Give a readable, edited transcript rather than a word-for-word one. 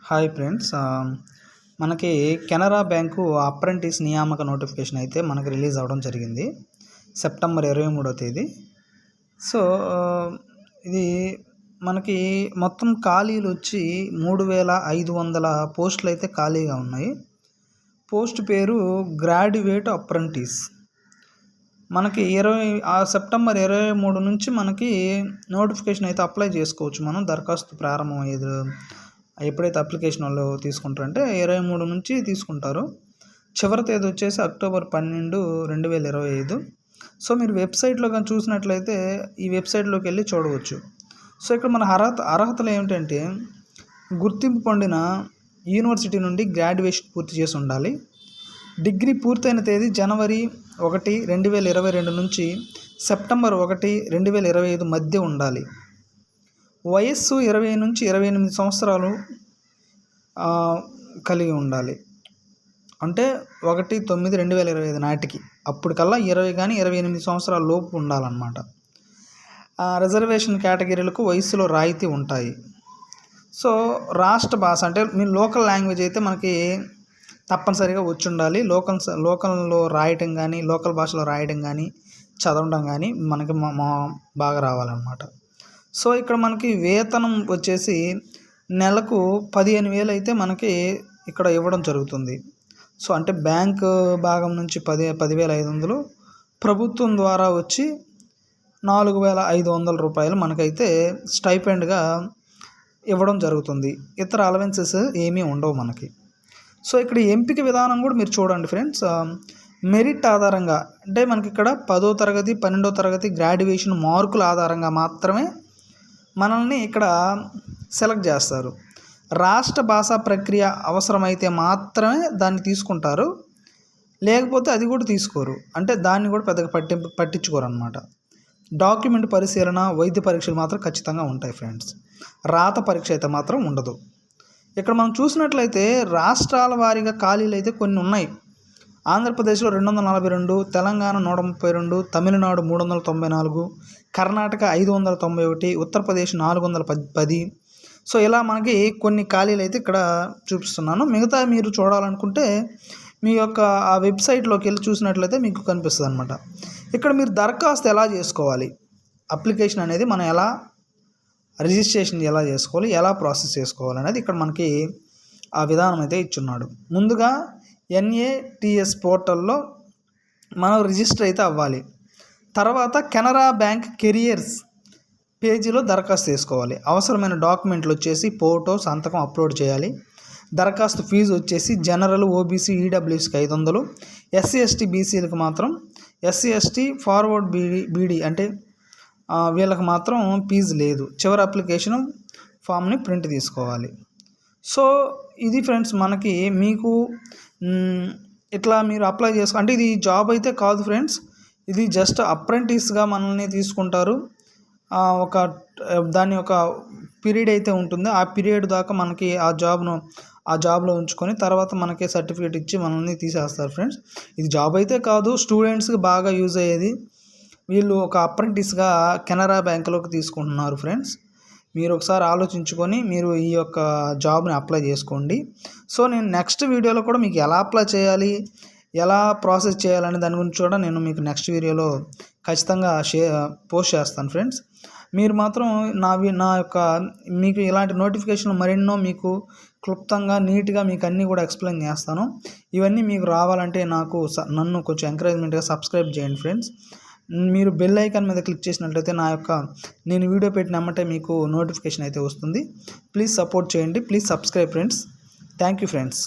Hi friends, మనకి Canara bank apprentice నియామక notification అయితే మనకి రిలీజ్ అవ్వడం జరిగింది సెప్టెంబర్ 23వ తేదీ. సో ఇది మనకి మొత్తం ఖాళీలు వచ్చి 3500 పోస్టులు అయితే ఖాళీగా ఉన్నాయి. పోస్ట్ పేరు గ్రాడ్యుయేట్ అప్రెంటిస్. మనకి సెప్టెంబర్ 23 నుంచి మనకి నోటిఫికేషన్ అయితే అప్లై చేసుకోవచ్చు. మనం దరఖాస్తు ప్రారంభం అయ్యేది ఎప్పుడైతే అప్లికేషన్ వాళ్ళు తీసుకుంటారంటే 23 నుంచి తీసుకుంటారు. చివరి తేదీ వచ్చేసి అక్టోబర్ 12, 2025. సో మీరు వెబ్సైట్లో కానీ చూసినట్లయితే ఈ వెబ్సైట్లోకి వెళ్ళి చూడవచ్చు. సో ఇక్కడ మన అర్హతలు ఏమిటంటే గుర్తింపు పొందిన యూనివర్సిటీ నుండి గ్రాడ్యుయేషన్ పూర్తి చేసి ఉండాలి. డిగ్రీ పూర్తయిన తేదీ జనవరి 1, 2022 నుంచి సెప్టెంబర్ 1, 2025 మధ్య ఉండాలి. వయస్సు 20 నుంచి 28 సంవత్సరాలు కలిగి ఉండాలి. అంటే 1/9/2025 నాటికి, అప్పటికల్లా 20 కానీ 28 సంవత్సరాల లోపు ఉండాలన్నమాట. రిజర్వేషన్ కేటగిరీలకు వయసులో రాయితీ ఉంటాయి. సో రాష్ట్ర భాష అంటే మీ లోకల్ లాంగ్వేజ్ అయితే మనకి తప్పనిసరిగా వచ్చి ఉండాలి. లోకల్లో రాయటం కానీ, లోకల్ భాషలో రాయడం కానీ, చదవడం కానీ మనకి బాగా రావాలన్నమాట. సో ఇక్కడ మనకి వేతనం వచ్చేసి నెలకు 15,000 అయితే మనకి ఇక్కడ ఇవ్వడం జరుగుతుంది. సో అంటే బ్యాంకు భాగం నుంచి 10,500, ప్రభుత్వం ద్వారా వచ్చి 4,500 రూపాయలు మనకైతే స్టైపెండ్గా ఇవ్వడం జరుగుతుంది. ఇతర అలవెన్సెస్ ఏమీ ఉండవు మనకి. సో ఇక్కడ ఎంపిక విధానం కూడా మీరు చూడండి ఫ్రెండ్స్. మెరిట్ ఆధారంగా అంటే మనకి ఇక్కడ 10వ తరగతి 12వ తరగతి గ్రాడ్యుయేషన్ మార్కుల ఆధారంగా మాత్రమే మనల్ని ఇక్కడ సెలెక్ట్ చేస్తారు. రాష్ట్ర భాషా ప్రక్రియ అవసరమైతే మాత్రమే దాన్ని తీసుకుంటారు, లేకపోతే అది కూడా తీసుకోరు. అంటే దాన్ని కూడా పెద్దగా పట్టించుకోరు అన్నమాట. డాక్యుమెంట్ పరిశీలన, వైద్య పరీక్షలు మాత్రం ఖచ్చితంగా ఉంటాయి ఫ్రెండ్స్. రాత పరీక్ష అయితే మాత్రం ఉండదు. ఇక్కడ మనం చూసినట్లయితే రాష్ట్రాల వారీగా ఖాళీలు అయితే కొన్ని ఉన్నాయి. ఆంధ్రప్రదేశ్లో 242, తెలంగాణ 132, తమిళనాడు 394, కర్ణాటక 591, ఉత్తరప్రదేశ్ 410. సో ఇలా మనకి కొన్ని ఖాళీలు అయితే ఇక్కడ చూపిస్తున్నాను. మిగతా మీరు చూడాలనుకుంటే మీ యొక్క ఆ వెబ్సైట్లోకి వెళ్ళి చూసినట్లయితే మీకు కనిపిస్తుంది అనమాట. ఇక్కడ మీరు దరఖాస్తు ఎలా చేసుకోవాలి, అప్లికేషన్ అనేది మనం ఎలా రిజిస్ట్రేషన్ ఎలా చేసుకోవాలి, ఎలా ప్రాసెస్ చేసుకోవాలి అనేది ఇక్కడ మనకి ఆ విధానం అయితే ఇచ్చున్నాడు. ముందుగా NATS పోర్టల్లో మనం రిజిస్టర్ అయితే అవ్వాలి. తర్వాత కెనరా బ్యాంక్ కెరియర్స్ పేజీలో దరఖాస్తు చేసుకోవాలి. అవసరమైన డాక్యుమెంట్లు వచ్చేసి ఫోటో, సంతకం అప్లోడ్ చేయాలి. దరఖాస్తు ఫీజు వచ్చేసి జనరల్, OBC, EWSకి 500, SC, ST, BCలకు మాత్రం, SC, ST ఫార్వర్డ్ BD అంటే వీళ్ళకి మాత్రం ఫీజు లేదు. చివరి అప్లికేషన్ ఫామ్ని ప్రింట్ తీసుకోవాలి. సో ఇది ఫ్రెండ్స్ మనకి మీకు ఇట్లా మీరు అప్లై అంటే ఇది జాబ్ అయితే కాదు ఫ్రెండ్స్, ఇది జస్ట్ అప్రెంటిస్గా మనల్ని తీసుకుంటారు. దాని ఒక పీరియడ్ అయితే ఉంటుంది. ఆ పీరియడ్ దాకా మనకి ఆ జాబ్లో ఉంచుకొని తర్వాత మనకి సర్టిఫికేట్ ఇచ్చి మనల్ని తీసేస్తారు ఫ్రెండ్స్. ఇది జాబ్ అయితే కాదు, స్టూడెంట్స్కి బాగా యూజ్ అయ్యేది. వీళ్ళు ఒక అప్రెంటిస్గా కెనరా బ్యాంకులోకి తీసుకుంటున్నారు ఫ్రెండ్స్. మీరు ఒకసారి ఆలోచించుకొని మీరు ఈ యొక్క జాబ్ని అప్లై చేసుకోండి. సో నేను నెక్స్ట్ వీడియోలో కూడా మీకు ఎలా అప్లై చేయాలి, ఎలా ప్రాసెస్ చేయాలని దాని గురించి కూడా నేను మీకు నెక్స్ట్ వీడియోలో ఖచ్చితంగా పోస్ట్ చేస్తాను ఫ్రెండ్స్. మీరు మాత్రం నా యొక్క మీకు ఇలాంటి నోటిఫికేషన్ మరెన్నో మీకు క్లుప్తంగా నీట్గా మీకు అన్నీ కూడా ఎక్స్ప్లెయిన్ చేస్తాను. ఇవన్నీ మీకు రావాలంటే నన్ను కొంచెం ఎంకరేజ్మెంట్గా సబ్స్క్రైబ్ చేయండి ఫ్రెండ్స్. మీరు బెల్ ఐకాన్ మీద క్లిక్ చేసినట్లయితే నేను వీడియో పెట్టినమ్మంటే మీకు నోటిఫికేషన్ అయితే వస్తుంది. ప్లీజ్ సపోర్ట్ చేయండి, please subscribe friends. Thank you friends.